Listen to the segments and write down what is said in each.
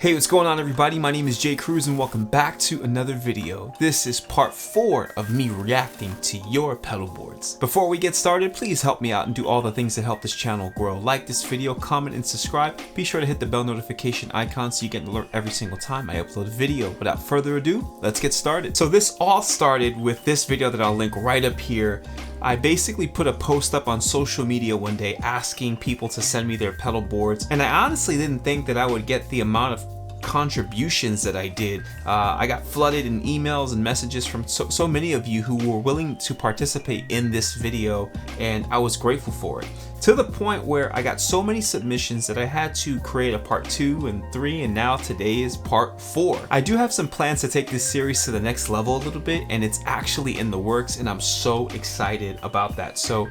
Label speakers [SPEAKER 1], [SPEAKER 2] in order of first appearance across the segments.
[SPEAKER 1] Hey, what's going on everybody? My name is Cruz and welcome back to another video. This is part 4 of me reacting to your pedal boards. Before we get started, please help me out and do all the things that help this channel grow. Like this video, comment, and subscribe. Be sure to hit the bell notification icon so you get an alert every single time I upload a video. Without further ado, let's get started. So this all started with this video that I'll link right up here. I basically put a post up on social media one day asking people to send me their pedal boards, and I honestly didn't think that I would get the amount of contributions that I did. I got flooded in emails and messages from so many of you who were willing to participate in this video, and I was grateful for it. To the point where I got so many submissions that I had to create a part 2 and 3, and now today is part 4. I do have some plans to take this series to the next level a little bit, and it's actually in the works, and I'm so excited about that. So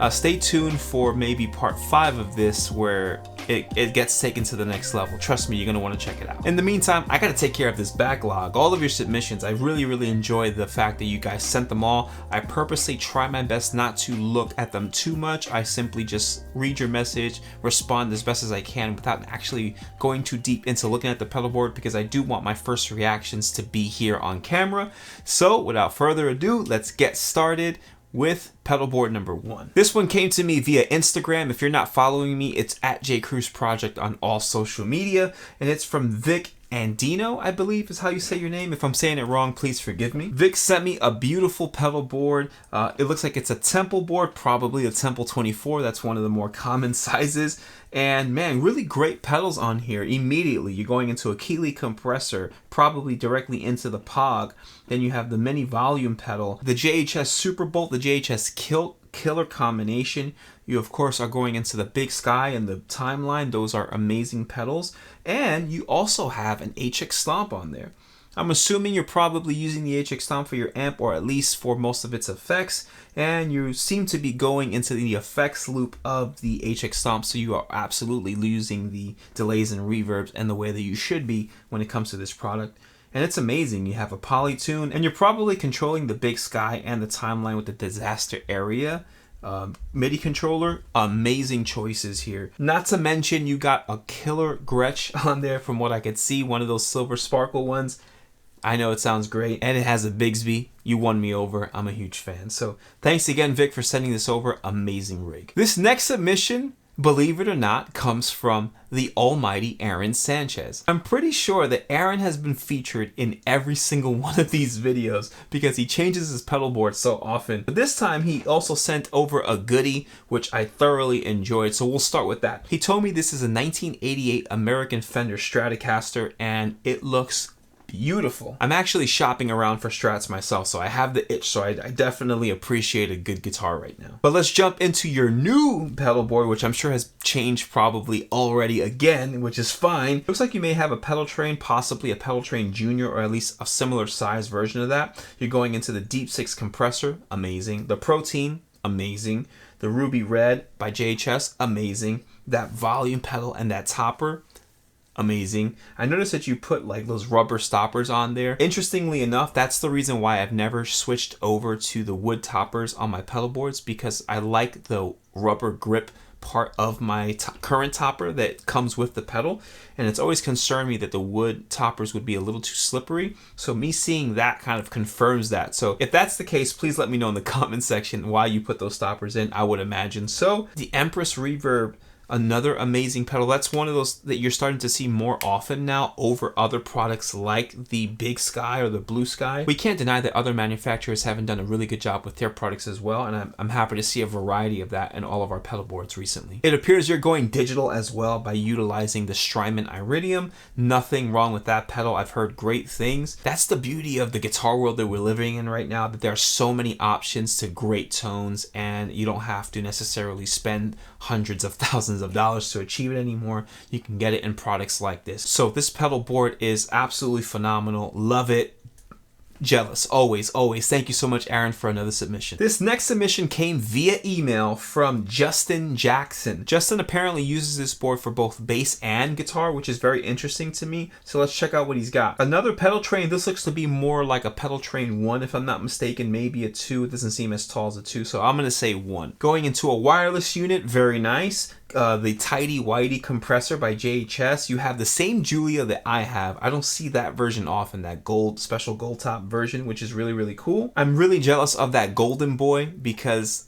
[SPEAKER 1] stay tuned for maybe part 5 of this where it gets taken to the next level. Trust me, you're going to want to check it out. In the meantime, I got to take care of this backlog. All of your submissions, I really enjoy the fact that you guys sent them all. I purposely try my best not to look at them too much. I simply just read your message, respond as best as I can without actually going too deep into looking at the pedal board, because I do want my first reactions to be here on camera. So without further ado, let's get started with pedal board number 1. This one came to me via Instagram. If you're not following me, it's at @JCruzProject on all social media, and it's from Vic ANDINO, I believe is how you say your name. If I'm saying it wrong, please forgive me. Vic sent me a beautiful pedal board. It looks like it's a Temple board, probably a Temple 24. That's one of the more common sizes. And man, really great pedals on here. Immediately, you're going into a Keeley compressor, probably directly into the POG. Then you have the mini volume pedal, the JHS Superbolt, the JHS Killer combination. You of course are going into the Big Sky and the Timeline. Those are amazing pedals. And you also have an HX Stomp on there. I'm assuming you're probably using the HX Stomp for your amp, or at least for most of its effects, and you seem to be going into the effects loop of the HX Stomp, so you are absolutely using the delays and reverbs and the way that you should be when it comes to this product. And it's amazing. You have a Polytune, and you're probably controlling the Big Sky and the Timeline with the Disaster Area MIDI controller. Amazing choices here. Not to mention you got a killer Gretsch on there from what I could see, one of those silver sparkle ones. I know it sounds great, and it has a Bigsby. You won me over. I'm a huge fan. So thanks again, Vic, for sending this over. Amazing rig. This next submission, believe it or not, comes from the almighty Aaron Sanchez. I'm pretty sure that Aaron has been featured in every single one of these videos because he changes his pedal board so often. But this time he also sent over a goodie, which I thoroughly enjoyed. So we'll start with that. He told me this is a 1988 American Fender Stratocaster, and it looks beautiful. I'm actually shopping around for Strats myself, so I have the itch, so I definitely appreciate a good guitar right now. But let's jump into your new pedal board, which I'm sure has changed probably already again, which is fine. Looks like you may have a pedal train, possibly a pedal train junior, or at least a similar size version of that. You're going into the Deep 6 compressor, amazing. The Protein, amazing. The Ruby Red by JHS, amazing. That volume pedal and that topper, amazing. I noticed that you put like those rubber stoppers on there. Interestingly enough, that's the reason why I've never switched over to the wood toppers on my pedal boards, because I like the rubber grip part of my current topper that comes with the pedal, and it's always concerned me that the wood toppers would be a little too slippery. So me seeing that kind of confirms that. So if that's the case, please let me know in the comment section why you put those stoppers in. I would imagine so. The Empress Reverb, another amazing pedal. That's one of those that you're starting to see more often now over other products like the Big Sky or the Blue Sky. We can't deny that other manufacturers haven't done a really good job with their products as well, and I'm happy to see a variety of that in all of our pedal boards recently. It appears you're going digital as well by utilizing the Strymon Iridium. Nothing wrong with that pedal. I've heard great things. That's the beauty of the guitar world that we're living in right now, that there are so many options to great tones, and you don't have to necessarily spend hundreds of thousands of dollars to achieve it anymore. You can get it in products like this. So this pedal board is absolutely phenomenal. Love it. Jealous. Always. Thank you so much, Aaron, for another submission. This next submission came via email from Justin Jackson. Justin apparently uses this board for both bass and guitar, which is very interesting to me. So let's check out what he's got. Another pedal train. This looks to be more like a pedal train 1, if I'm not mistaken. Maybe a 2. It doesn't seem as tall as a 2, so I'm going to say 1. Going into a wireless unit. Very nice. the Tidy Whitey compressor by JHS. You have the same Julia that I have. I don't see that version often, that gold, special gold top version, which is really, really cool. I'm really jealous of that golden boy because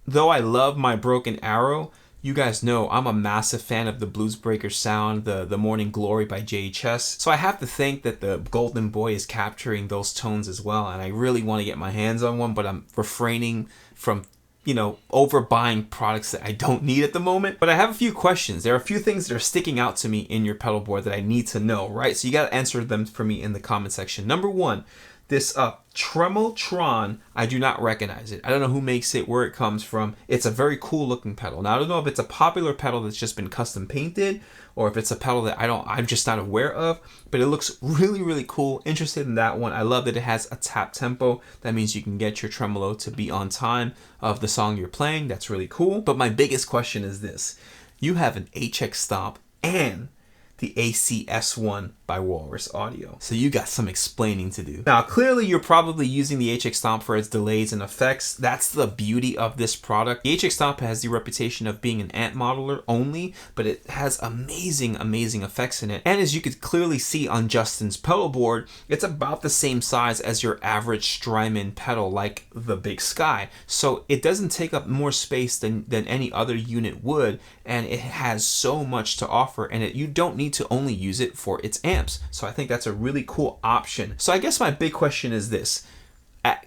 [SPEAKER 1] though I love my Broken Arrow, you guys know I'm a massive fan of the Blues Breaker sound, the Morning Glory by JHS. So I have to think that the Golden Boy is capturing those tones as well. And I really want to get my hands on one, but I'm refraining from, you know, overbuying products that I don't need at the moment. But I have a few questions. There are a few things that are sticking out to me in your pedal board that I need to know, right? So you got to answer them for me in the comment section. Number one, this Tremoltron, I do not recognize it. I don't know who makes it, where it comes from. It's a very cool looking pedal. Now I don't know if it's a popular pedal that's just been custom painted or if it's a pedal that I'm just not aware of, but it looks really, really cool. Interested in that one. I love that it has a tap tempo. That means you can get your tremolo to be on time of the song you're playing. That's really cool. But my biggest question is this. You have an HX Stomp and the ACS1 by Walrus Audio. So you got some explaining to do. Now, clearly you're probably using the HX Stomp for its delays and effects. That's the beauty of this product. The HX Stomp has the reputation of being an amp modeler only, but it has amazing, amazing effects in it. And as you could clearly see on Justin's pedal board, it's about the same size as your average Strymon pedal, like the Big Sky. So it doesn't take up more space than any other unit would, and it has so much to offer, and you don't need to only use it for its amps. So I think that's a really cool option. So I guess my big question is this.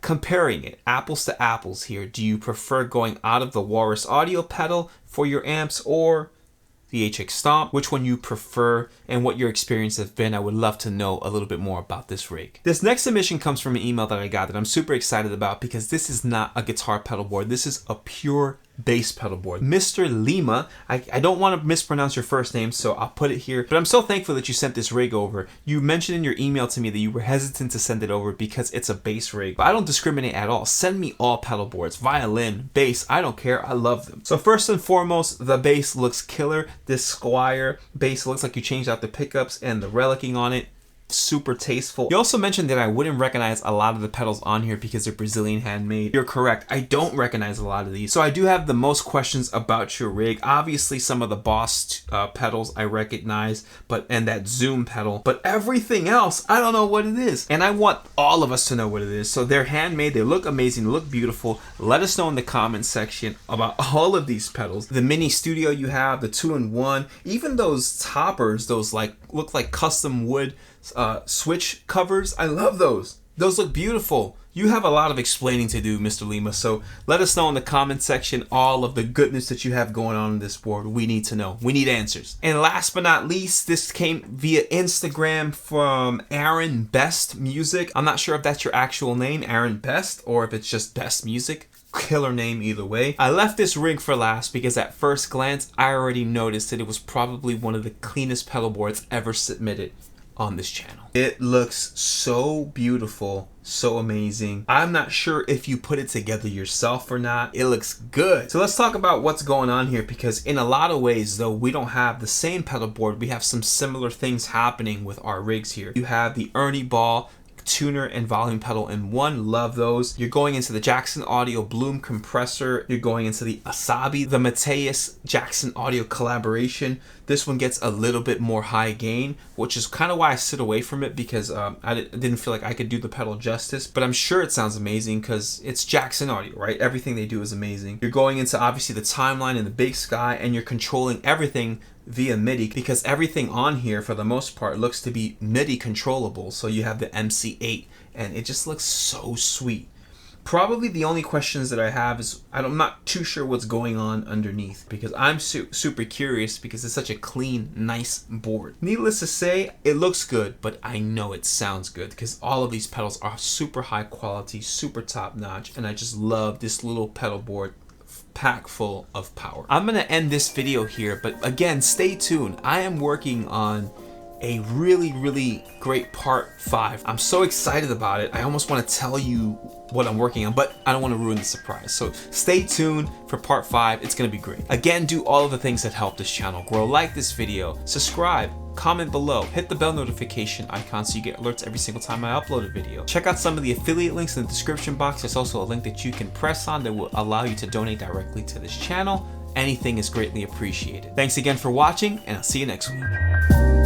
[SPEAKER 1] Comparing it, apples to apples here, do you prefer going out of the Walrus Audio pedal for your amps or the HX Stomp? Which one you prefer and what your experience has been? I would love to know a little bit more about this rig. This next submission comes from an email that I got that I'm super excited about because this is not a guitar pedal board. This is a pure bass pedal board. Mr. Lima, I don't want to mispronounce your first name, so I'll put it here, but I'm so thankful that you sent this rig over. You mentioned in your email to me that you were hesitant to send it over because it's a bass rig, but I don't discriminate at all. Send me all pedal boards, violin, bass, I don't care, I love them. So first and foremost, the bass looks killer. This Squire bass looks like you changed out the pickups and the relicking on it. Super tasteful. You also mentioned that I wouldn't recognize a lot of the pedals on here because they're Brazilian handmade. You're correct. I don't recognize a lot of these. So I do have the most questions about your rig. Obviously some of the Boss pedals I recognize, and that Zoom pedal, but everything else, I don't know what it is. And I want all of us to know what it is. So they're handmade. They look amazing. They look beautiful. Let us know in the comment section about all of these pedals. The mini studio you have, the 2-in-1, even those toppers, those look like custom wood switch covers. I love those. Those look beautiful. You have a lot of explaining to do, Mr. Lima, so let us know in the comment section all of the goodness that you have going on this board. We need to know. We need answers. And last but not least, this came via Instagram from Aaron Best Music. I'm not sure if that's your actual name, Aaron Best, or if it's just Best Music. Killer name either way. I left this rig for last because at first glance, I already noticed that it was probably one of the cleanest pedal boards ever submitted on this channel. It looks so beautiful, so amazing. I'm not sure if you put it together yourself or not. It looks good. So let's talk about what's going on here, because in a lot of ways, though we don't have the same pedal board, we have some similar things happening with our rigs here. You have the Ernie Ball tuner and volume pedal in one. Love those. You're going into the Jackson Audio Bloom compressor. You're going into the Asabi, the Mateus Jackson Audio collaboration. This one gets a little bit more high gain, which is kind of why I sit away from it, because I didn't feel like I could do the pedal justice, but I'm sure it sounds amazing because it's Jackson Audio, right? Everything they do is amazing. You're going into obviously the Timeline and the Big Sky, and you're controlling everything via MIDI, because everything on here for the most part looks to be MIDI controllable. So you have the MC8 and it just looks so sweet. Probably the only questions that I have is I'm not too sure what's going on underneath, because I'm super curious, because it's such a clean, nice board. Needless to say, it looks good, but I know it sounds good because all of these pedals are super high quality, super top notch, and I just love this little pedal board pack full of power. I'm gonna end this video here, but again, stay tuned. I am working on a really great part 5. I'm so excited about it. I almost want to tell you what I'm working on, but I don't want to ruin the surprise. So stay tuned for part 5. It's gonna be great. Again, do all of the things that help this channel grow. Like this video, subscribe, comment below, hit the bell notification icon so you get alerts every single time I upload a video. Check out some of the affiliate links in the description box. There's also a link that you can press on that will allow you to donate directly to this channel. anything is greatly appreciated. Thanks again for watching, and I'll see you next week.